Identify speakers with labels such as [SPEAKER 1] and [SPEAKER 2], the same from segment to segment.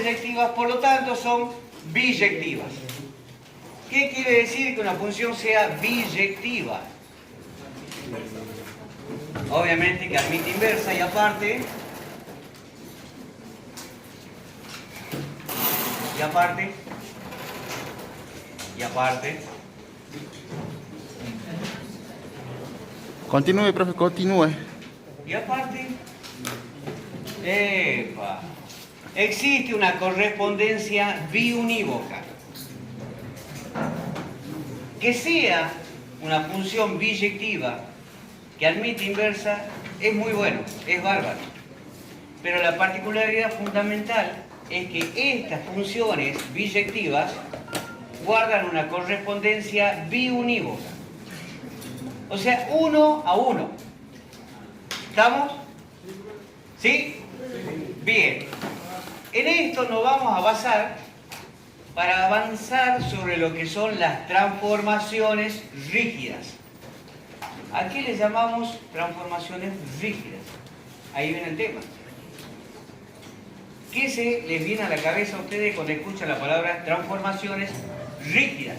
[SPEAKER 1] proyectivas, por lo tanto son biyectivas. ¿Qué quiere decir que una función sea biyectiva? Obviamente que admite inversa y aparte,
[SPEAKER 2] Continúe, profe, continúe.
[SPEAKER 1] y aparte, existe una correspondencia biunívoca. Que sea una función biyectiva que admite inversa es muy bueno, es bárbaro. Pero la particularidad fundamental es que estas funciones biyectivas guardan una correspondencia biunívoca. O sea, 1 a 1. ¿Estamos? ¿Sí? Bien. En esto nos vamos a basar para avanzar sobre lo que son las transformaciones rígidas. ¿A qué le llamamos transformaciones rígidas? Ahí viene el tema. ¿Qué se les viene a la cabeza a ustedes cuando escuchan la palabra transformaciones rígidas?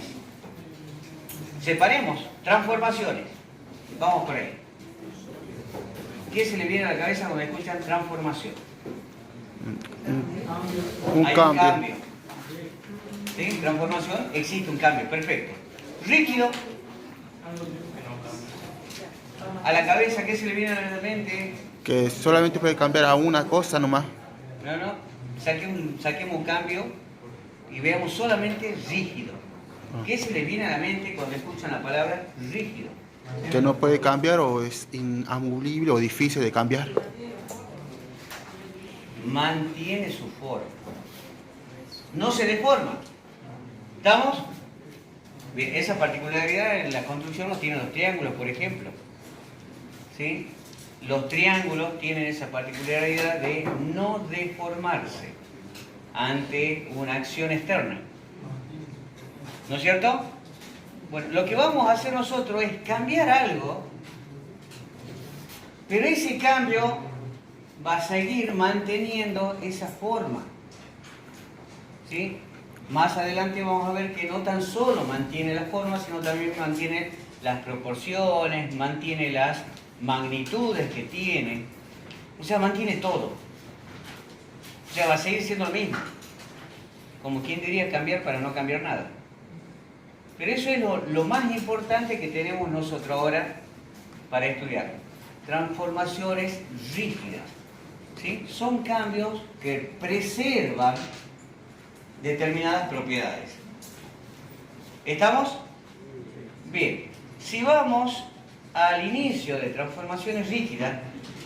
[SPEAKER 1] Separemos, transformaciones. Vamos por ahí. ¿Qué se les viene a la cabeza cuando escuchan transformación?
[SPEAKER 2] Un
[SPEAKER 1] Hay
[SPEAKER 2] cambio.
[SPEAKER 1] un cambio. ¿Sí? Transformación, existe un cambio, perfecto. Rígido. A la cabeza, ¿qué se le viene a la mente?
[SPEAKER 2] Que solamente puede cambiar a una cosa nomás.
[SPEAKER 1] No. Saquemos un cambio y veamos solamente rígido. ¿Qué se les viene a la mente cuando escuchan la palabra rígido?
[SPEAKER 2] Que no puede cambiar o es inamovible o difícil de cambiar.
[SPEAKER 1] Mantiene su forma. No se deforma. ¿Estamos? Bien, esa particularidad en la construcción lo tienen los triángulos, por ejemplo. ¿Sí? Los triángulos tienen esa particularidad de no deformarse ante una acción externa. ¿No es cierto? Bueno, lo que vamos a hacer nosotros es cambiar algo, pero ese cambio va a seguir manteniendo esa forma. ¿Sí? Más adelante vamos a ver que no tan solo mantiene la forma, sino también mantiene las proporciones, mantiene las magnitudes que tiene, o sea, mantiene todo. O sea, va a seguir siendo lo mismo. Como quien diría cambiar para no cambiar nada. Pero eso es lo más importante que tenemos nosotros ahora para estudiar. Transformaciones rígidas. ¿Sí? Son cambios que preservan determinadas propiedades. ¿Estamos? Bien. Si vamos al inicio de transformaciones rígidas,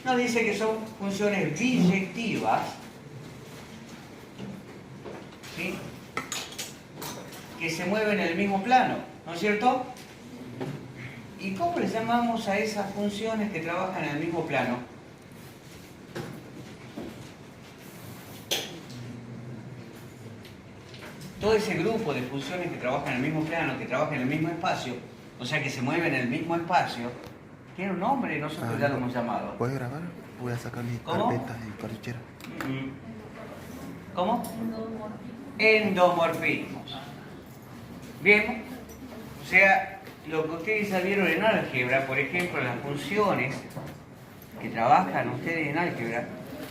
[SPEAKER 1] nos dice que son funciones biyectivas, ¿sí? Que se mueven en el mismo plano, ¿no es cierto? ¿Y cómo le llamamos a esas funciones que trabajan en el mismo plano? Todo ese grupo de funciones que trabajan en el mismo plano, que trabajan en el mismo espacio, o sea que se mueven en el mismo espacio, tiene un nombre y nosotros ya lo hemos llamado.
[SPEAKER 2] ¿Puedes grabar? Voy a sacar mi
[SPEAKER 1] ¿Cómo?
[SPEAKER 2] carpeta y cartuchera.
[SPEAKER 1] ¿Cómo? Endomorfismos. Bien, o sea, lo que ustedes ya vieron en álgebra, por ejemplo, las funciones que trabajan ustedes en álgebra,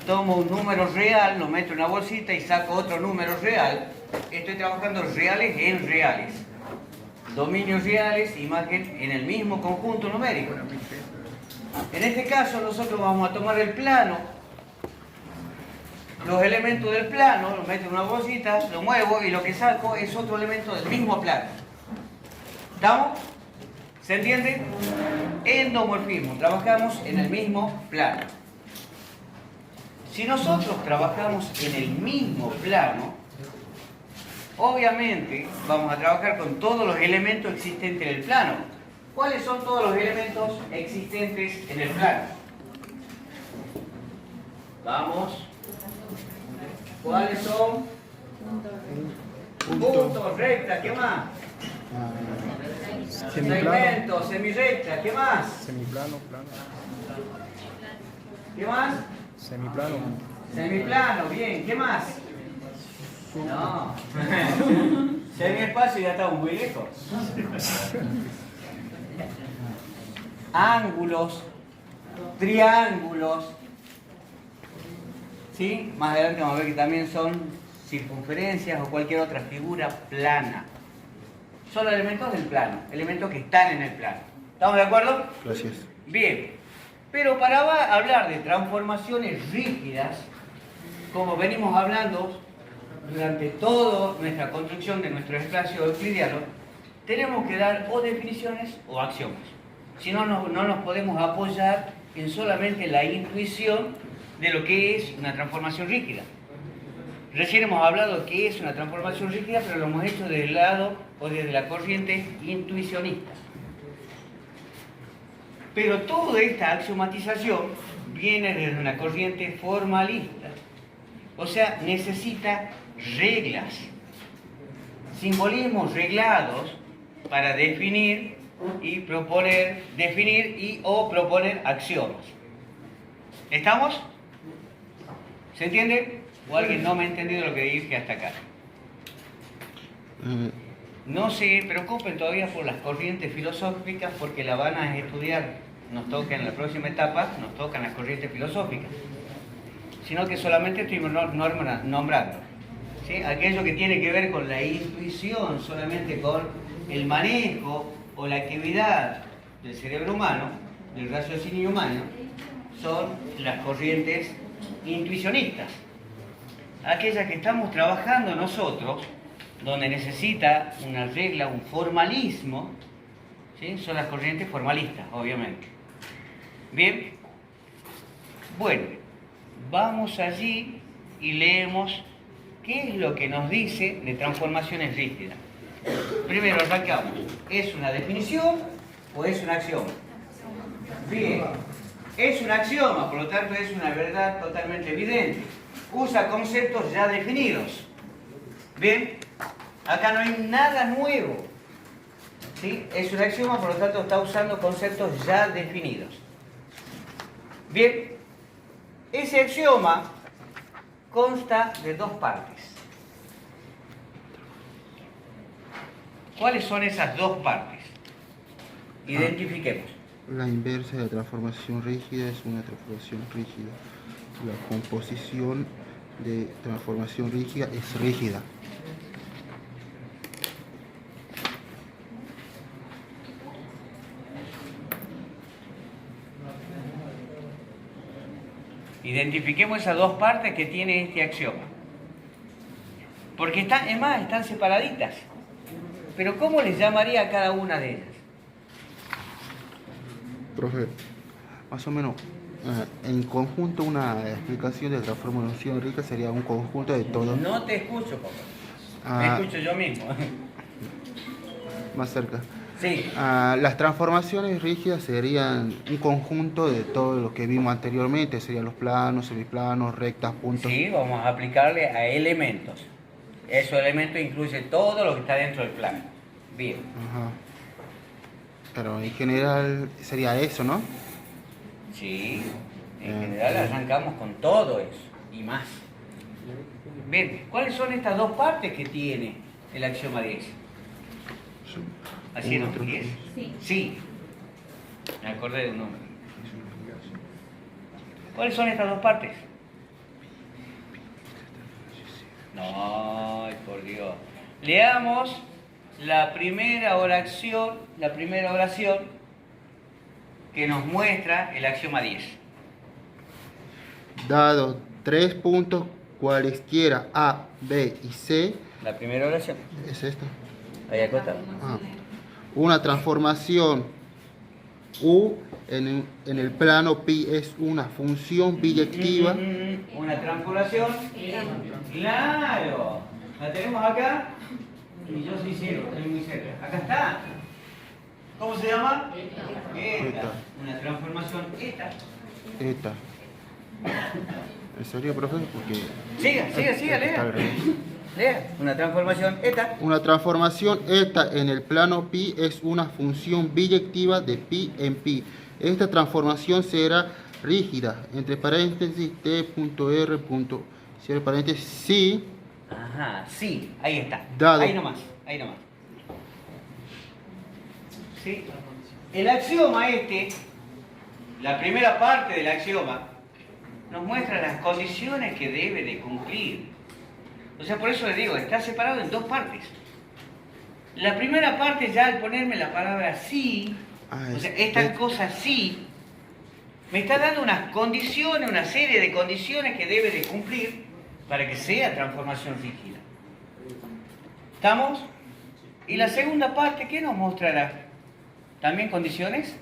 [SPEAKER 1] tomo un número real, lo meto en una bolsita y saco otro número real. Estoy trabajando reales en reales. Dominios reales, imagen en el mismo conjunto numérico. En este caso nosotros vamos a tomar el plano, los elementos del plano, los meto en una bolsita, lo muevo y lo que saco es otro elemento del mismo plano. ¿Estamos? ¿Se entiende? Endomorfismo, trabajamos en el mismo plano. Si nosotros trabajamos en el mismo plano, obviamente vamos a trabajar con todos los elementos existentes en el plano. ¿Cuáles son todos los elementos existentes en el plano? Vamos. ¿Cuáles son? Puntos, recta, ¿qué más? Segmentos, semirrecta, ¿qué más?
[SPEAKER 3] Semiplano, plano.
[SPEAKER 1] ¿Qué más?
[SPEAKER 3] Semiplano.
[SPEAKER 1] Semiplano, bien, ¿qué más? No. Semiespacio ya estamos muy lejos. Ángulos, triángulos. ¿Sí? Más adelante vamos a ver que también son circunferencias o cualquier otra figura plana. Son elementos del plano, elementos que están en el plano. ¿Estamos de acuerdo?
[SPEAKER 2] Gracias.
[SPEAKER 1] Bien. Pero para hablar de transformaciones rígidas, como venimos hablando durante toda nuestra construcción de nuestro espacio euclidiano, tenemos que dar o definiciones o axiomas. Si no, no nos podemos apoyar en solamente la intuición de lo que es una transformación rígida. Recién hemos hablado de qué es una transformación rígida, pero lo hemos hecho desde el lado o desde la corriente intuicionista. Pero toda esta axiomatización viene desde una corriente formalista. O sea, necesita reglas, simbolismos reglados para definir y proponer, o proponer axiomas. ¿Estamos? ¿Se entiende? ¿O alguien no me ha entendido lo que dije hasta acá? No se preocupen todavía por las corrientes filosóficas porque la van a estudiar. Nos toca en la próxima etapa, nos tocan las corrientes filosóficas. Sino que solamente estoy nombrando, ¿sí? Aquello que tiene que ver con la intuición, solamente con el manejo o la actividad del cerebro humano, del raciocinio humano, son las corrientes intuicionistas. Aquellas que estamos trabajando nosotros, donde necesita una regla, un formalismo, ¿sí? Son las corrientes formalistas, obviamente. Bien, bueno, vamos allí y leemos qué es lo que nos dice de transformaciones rígidas. Primero arrancamos, ¿es una definición o es un axioma? Bien, es un axioma, por lo tanto es una verdad totalmente evidente. Usa conceptos ya definidos. Bien, acá no hay nada nuevo. ¿Sí? Es un axioma, por lo tanto está usando conceptos ya definidos. Bien, ese axioma consta de dos partes. ¿Cuáles son esas dos partes? Identifiquemos.
[SPEAKER 2] La inversa de la transformación rígida es una transformación rígida. La composición de transformación rígida es rígida.
[SPEAKER 1] Identifiquemos esas dos partes que tiene este axioma. Porque están separaditas. Pero ¿cómo les llamaría a cada una de ellas?
[SPEAKER 2] Profe, más o menos, en conjunto una explicación de transformación rígida sería un conjunto de todo.
[SPEAKER 1] No te escucho, papá. Me escucho yo mismo.
[SPEAKER 2] Más cerca.
[SPEAKER 1] Sí.
[SPEAKER 2] Las transformaciones rígidas serían un conjunto de todo lo que vimos anteriormente, serían los planos, semiplanos, rectas, puntos.
[SPEAKER 1] Sí, vamos a aplicarle a elementos. Esos elementos incluye todo lo que está dentro del plano. Bien.
[SPEAKER 2] Ajá. Pero en general sería eso, ¿no?
[SPEAKER 1] Sí, en general arrancamos con todo eso y más. Bien, ¿cuáles son estas dos partes que tiene el axioma 10? ¿Así era 10? Sí. Me acordé de un nombre. ¿Cuáles son estas dos partes? No, ay, por Dios. Leamos la primera oración que nos muestra el axioma 10.
[SPEAKER 2] Dado 3 puntos cualesquiera A, B y C.
[SPEAKER 1] La primera oración.
[SPEAKER 2] ¿Es esto?
[SPEAKER 1] Ahí acostado.
[SPEAKER 2] Una transformación U en el plano pi es una función biyectiva.
[SPEAKER 1] Una transformación. Claro. ¿La tenemos acá? Y yo soy ciego, estoy muy cerca. Acá está. ¿Cómo se llama? Eta. Una transformación eta.
[SPEAKER 2] Eta. ¿En serio, profe? Porque
[SPEAKER 1] Siga, lea. Lea. Una transformación eta.
[SPEAKER 2] Una transformación eta en el plano pi es una función biyectiva de pi en pi. Esta transformación será rígida, entre paréntesis t.r. cierre paréntesis, si
[SPEAKER 1] Ajá, sí, ahí está.
[SPEAKER 2] Dado.
[SPEAKER 1] Ahí nomás, ahí nomás. ¿Sí? El axioma este, la primera parte del axioma, nos muestra las condiciones que debe de cumplir. O sea, por eso les digo, está separado en dos partes. La primera parte, ya al ponerme la palabra sí, o sea, esta cosa sí, me está dando unas condiciones, una serie de condiciones que debe de cumplir para que sea transformación rígida. ¿Estamos? Y la segunda parte, ¿qué nos mostrará? ¿También condiciones?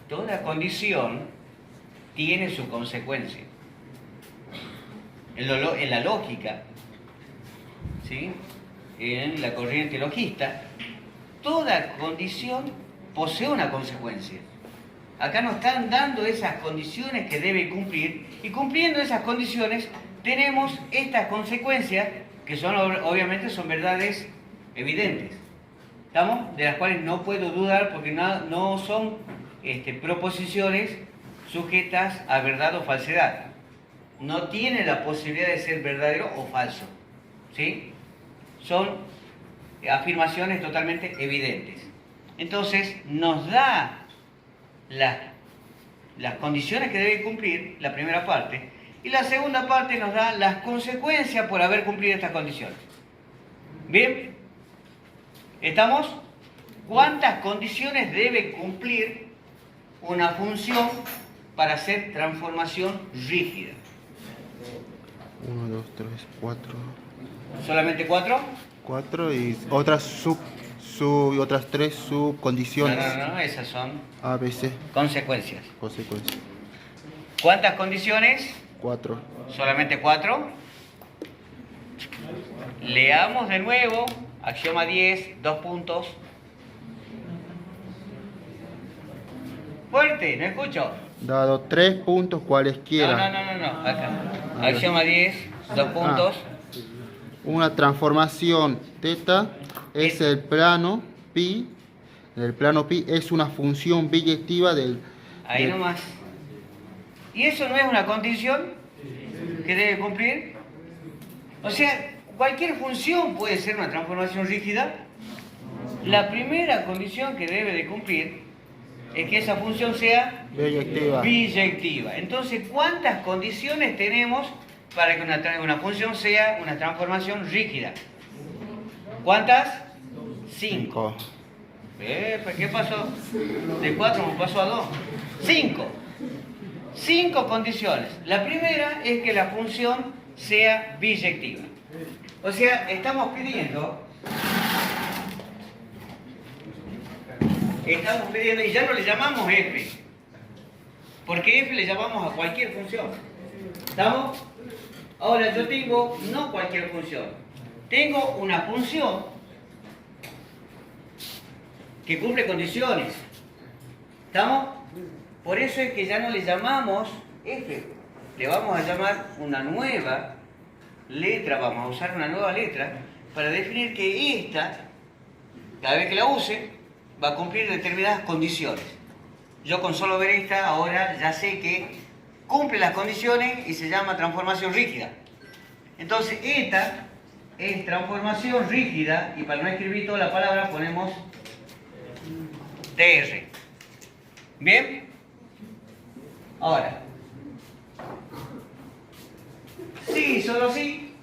[SPEAKER 1] Toda condición tiene su consecuencia. En la lógica, ¿sí? En la corriente logista, toda condición posee una consecuencia. Acá nos están dando esas condiciones que debe cumplir, y cumpliendo esas condiciones tenemos estas consecuencias que son, obviamente son verdades evidentes, ¿estamos? De las cuales no puedo dudar porque no son proposiciones sujetas a verdad o falsedad. No tiene la posibilidad de ser verdadero o falso, ¿sí? Son afirmaciones totalmente evidentes. Entonces nos da las condiciones que debe cumplir, la primera parte, y la segunda parte nos da las consecuencias por haber cumplido estas condiciones. ¿Bien? ¿Estamos? ¿Cuántas condiciones debe cumplir una función para hacer transformación rígida?
[SPEAKER 2] 1, 2, 3, 4.
[SPEAKER 1] ¿Solamente 4?
[SPEAKER 2] 4 y otras otras 3 subcondiciones.
[SPEAKER 1] No, esas son
[SPEAKER 2] A, B, C.
[SPEAKER 1] consecuencias.
[SPEAKER 2] Consecuencias.
[SPEAKER 1] ¿Cuántas condiciones?
[SPEAKER 2] 4.
[SPEAKER 1] ¿Solamente 4? Leamos de nuevo, axioma 10, 2 puntos. Fuerte, no escucho.
[SPEAKER 2] Dado 3 puntos cualesquiera.
[SPEAKER 1] No, acá. Axioma 10, 2 puntos.
[SPEAKER 2] Una transformación teta es el plano pi. El plano pi es una función biyectiva del...
[SPEAKER 1] Ahí nomás. ¿Y eso no es una condición que debe cumplir? O sea, cualquier función puede ser una transformación rígida. La primera condición que debe de cumplir es que esa función sea biyectiva. Entonces, ¿cuántas condiciones tenemos para que una función sea una transformación rígida? ¿Cuántas? 5. ¿Qué pasó? De 4 me pasó a 2. 5. 5 condiciones. La primera es que la función sea biyectiva. O sea, estamos pidiendo, y ya no le llamamos f, porque f le llamamos a cualquier función. ¿Estamos? Ahora yo tengo no cualquier función, tengo una función que cumple condiciones. ¿Estamos? Por eso es que ya no le llamamos f, le vamos a llamar una nueva letra, vamos a usar una nueva letra para definir que esta, cada vez que la use, va a cumplir determinadas condiciones. Yo con solo ver esta ahora ya sé que cumple las condiciones y se llama transformación rígida. Entonces esta es transformación rígida y para no escribir toda la palabra ponemos TR. ¿Bien? Ahora, sí, solo sí.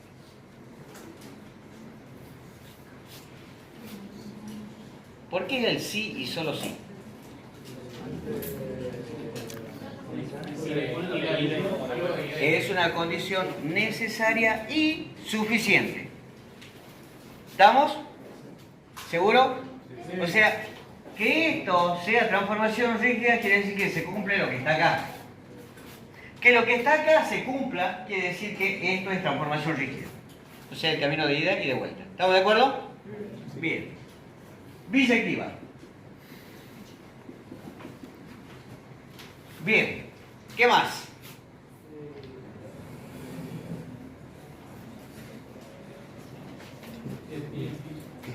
[SPEAKER 1] ¿Por qué es el sí y solo sí? Es una condición necesaria y suficiente. ¿Estamos? ¿Seguro? O sea, que esto sea transformación rígida quiere decir que se cumple lo que está acá. Que lo que está acá se cumpla quiere decir que esto es transformación rígida. O sea, el camino de ida y de vuelta. ¿Estamos de acuerdo? Bien. Biyectiva. Bien. ¿Qué más?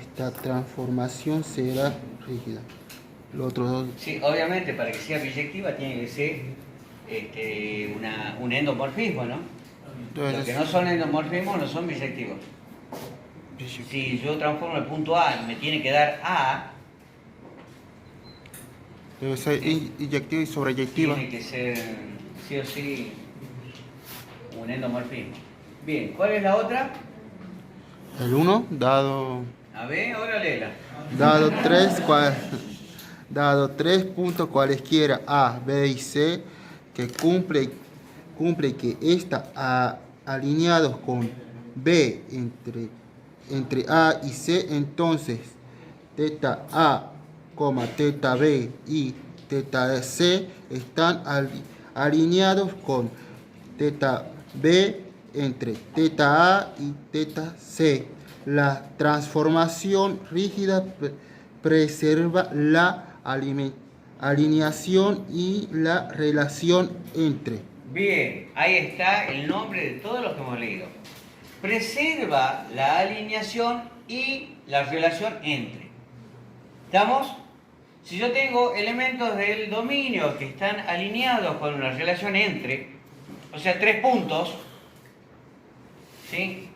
[SPEAKER 2] Esta transformación será rígida. Los otros dos.
[SPEAKER 1] Sí, obviamente para que sea biyectiva tiene que ser un endomorfismo, ¿no? Los que
[SPEAKER 2] Entonces,
[SPEAKER 1] no son endomorfismos no son biyectivos. Si yo transformo el punto A y me tiene que dar A,
[SPEAKER 2] debe ser inyectiva y sobreyectiva.
[SPEAKER 1] tiene que ser sí o sí un endomorfismo. Bien, ¿cuál es la otra?
[SPEAKER 2] El 1, dado
[SPEAKER 1] A ver, ahora léela.
[SPEAKER 2] Dado 3, dado 3 puntos cualesquiera A, B y C que cumple que están alineados con B entre A y C, entonces teta A, teta B y teta C están alineados con teta B entre teta A y teta C. La transformación rígida preserva la alineación y la relación entre.
[SPEAKER 1] Bien, ahí está el nombre de todos los que hemos leído. Preserva la alineación y la relación entre. ¿Estamos? Si yo tengo elementos del dominio que están alineados con una relación entre, o sea, 3 puntos, ¿sí?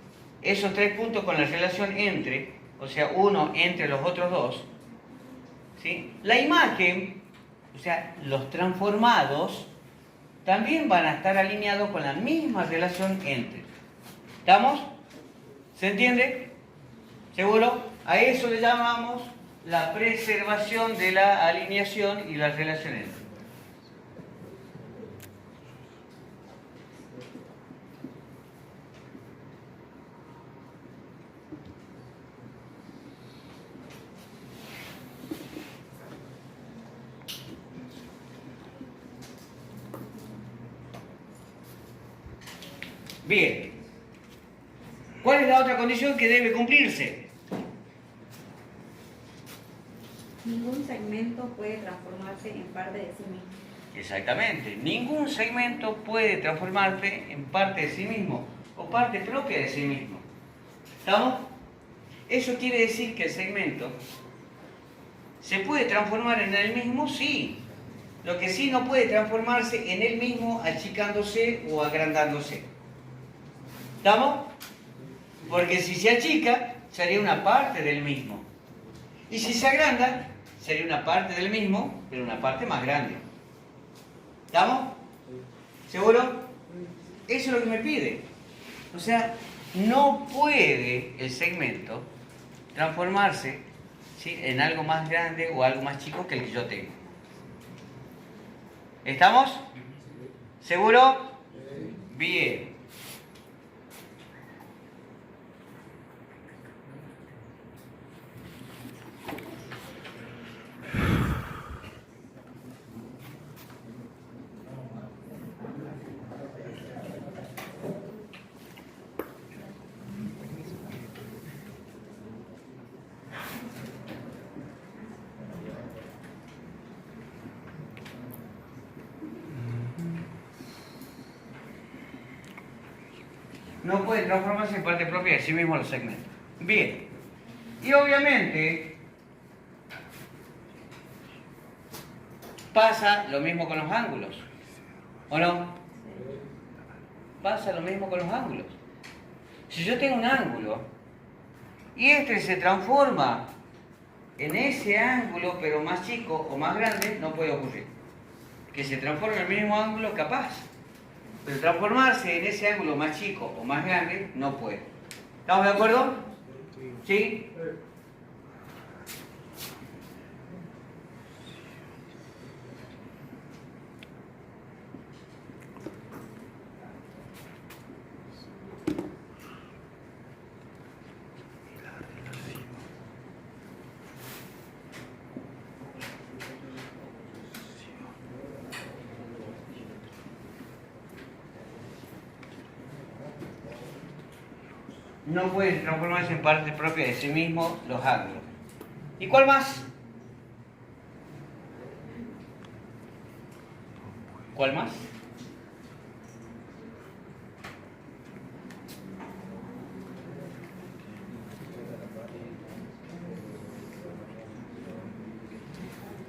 [SPEAKER 1] Esos 3 puntos con la relación entre, o sea, uno entre los otros dos, ¿sí? La imagen, o sea, los transformados, también van a estar alineados con la misma relación entre. ¿Estamos? ¿Se entiende? ¿Seguro? A eso le llamamos la preservación de la alineación y la relación entre. Bien. ¿Cuál es la otra condición que debe cumplirse?
[SPEAKER 3] Ningún segmento puede transformarse en parte de sí mismo.
[SPEAKER 1] Exactamente. Ningún segmento puede transformarse en parte de sí mismo o parte propia de sí mismo. ¿Estamos? Eso quiere decir que el segmento se puede transformar en él mismo, sí. Lo que sí no puede transformarse en él mismo achicándose o agrandándose. ¿Estamos? Porque si se achica, sería una parte del mismo. Y si se agranda, sería una parte del mismo, pero una parte más grande. ¿Estamos? ¿Seguro? Eso es lo que me pide. O sea, no puede el segmento transformarse, ¿sí?, en algo más grande o algo más chico que el que yo tengo. ¿Estamos? ¿Seguro? Bien. No puede transformarse en parte propia de sí mismo los segmentos. Bien. Y obviamente pasa lo mismo con los ángulos. ¿O no? Pasa lo mismo con los ángulos. Si yo tengo un ángulo y este se transforma en ese ángulo pero más chico o más grande, no puede ocurrir. Que se transforme en el mismo ángulo, capaz. Pero transformarse en ese ángulo más chico o más grande, no puede. ¿Estamos de acuerdo? ¿Sí? No pueden transformarse en parte propia de sí mismo los ángulos. ¿Y cuál más? ¿Cuál más?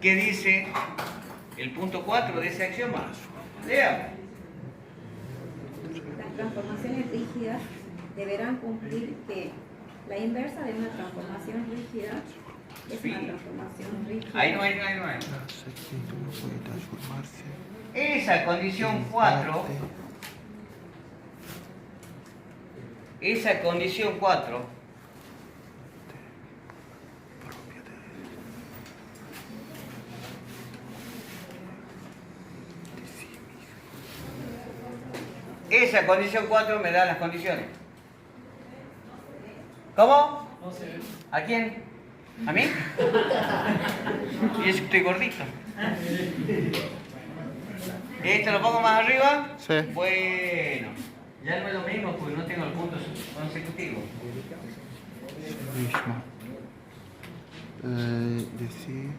[SPEAKER 1] qué dice el punto 4 de ese axioma. Leamos.
[SPEAKER 3] Las transformaciones rígidas deberán cumplir que la inversa de una transformación rígida es
[SPEAKER 1] Sí.
[SPEAKER 3] una transformación rígida.
[SPEAKER 1] Ahí no hay.
[SPEAKER 2] El segmento no puede transformarse
[SPEAKER 1] Esa condición
[SPEAKER 2] en
[SPEAKER 1] 4,
[SPEAKER 2] parte
[SPEAKER 1] esa condición 4
[SPEAKER 2] propia de sí mismo.
[SPEAKER 1] esa condición 4 me da las condiciones. ¿Cómo? ¿A quién? ¿A mí? Y es que estoy gordito. ¿Esto lo pongo más arriba?
[SPEAKER 2] Sí.
[SPEAKER 1] Bueno, ya no es lo mismo porque no tengo el punto consecutivo.
[SPEAKER 2] Mismo. De sí mismo.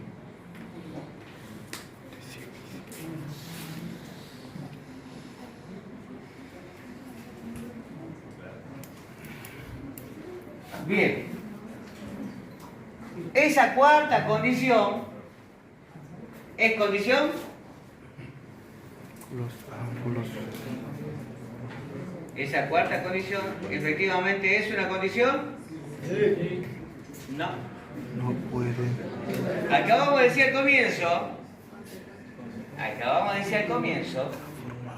[SPEAKER 1] Bien. Esa cuarta condición es condición.
[SPEAKER 2] Los ángulos
[SPEAKER 1] Esa cuarta condición efectivamente es una condición. No.
[SPEAKER 2] no pueden
[SPEAKER 1] Acabamos de decir al comienzo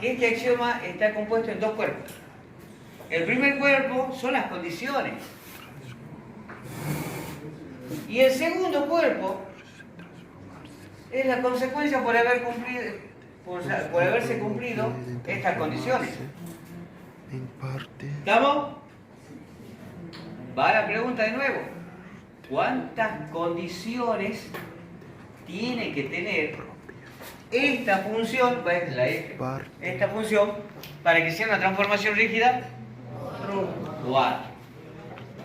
[SPEAKER 1] que este axioma está compuesto en dos cuerpos. El primer cuerpo son las condiciones. Y el segundo cuerpo es la consecuencia por haberse cumplido estas condiciones.
[SPEAKER 2] en parte
[SPEAKER 1] ¿Estamos? Va la pregunta de nuevo. ¿Cuántas condiciones tiene que tener esta función, esta función, para que sea una transformación rígida? 4.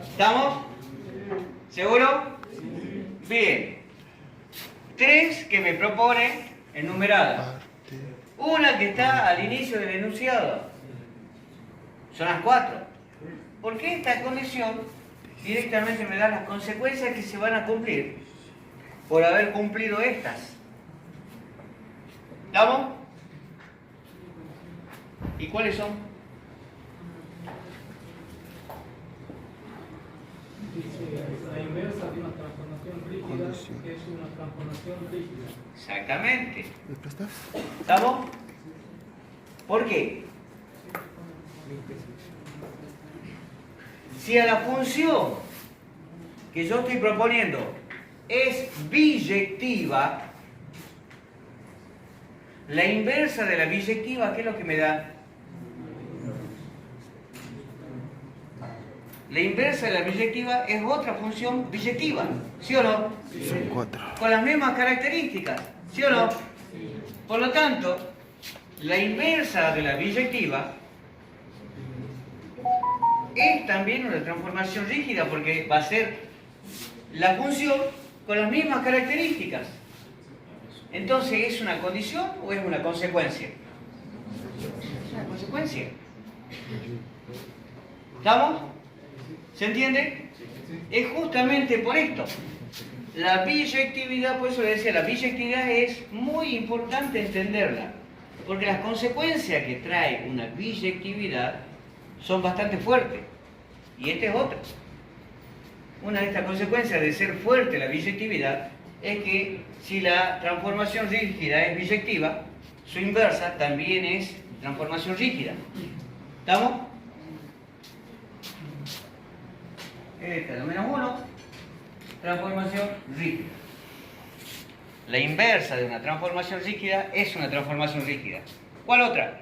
[SPEAKER 1] ¿Estamos? ¿Seguro? Bien. 3 que me propone enumeradas.
[SPEAKER 2] parte
[SPEAKER 1] Una que está al inicio del enunciado. Son las 4. Porque esta condición directamente me da las consecuencias que se van a cumplir por haber cumplido estas. ¿Estamos? ¿Y cuáles son?
[SPEAKER 4] La inversa de una transformación rígida
[SPEAKER 2] Condición.
[SPEAKER 4] es una transformación rígida.
[SPEAKER 1] Exactamente.
[SPEAKER 2] ¿me prestas?
[SPEAKER 1] ¿Estamos? ¿Por qué? Si a la función que yo estoy proponiendo es biyectiva, la inversa de la biyectiva, ¿qué es lo que me da? La inversa de la biyectiva es otra función biyectiva, ¿sí o no?
[SPEAKER 2] Son 4.
[SPEAKER 1] Con las mismas características, ¿sí o no? Por lo tanto, la inversa de la biyectiva es también una transformación rígida porque va a ser la función con las mismas características. Entonces, ¿es una condición o es una consecuencia? Es una consecuencia. ¿Estamos? ¿Se entiende? Es justamente por esto. La biyectividad, por eso le decía, la biyectividad es muy importante entenderla, porque las consecuencias que trae una biyectividad son bastante fuertes. Y esta es otra. Una de estas consecuencias de ser fuerte la biyectividad es que si la transformación rígida es biyectiva, su inversa también es transformación rígida. ¿Estamos? Esta es la menos 1, transformación rígida. La inversa de una transformación rígida es una transformación rígida. ¿Cuál otra?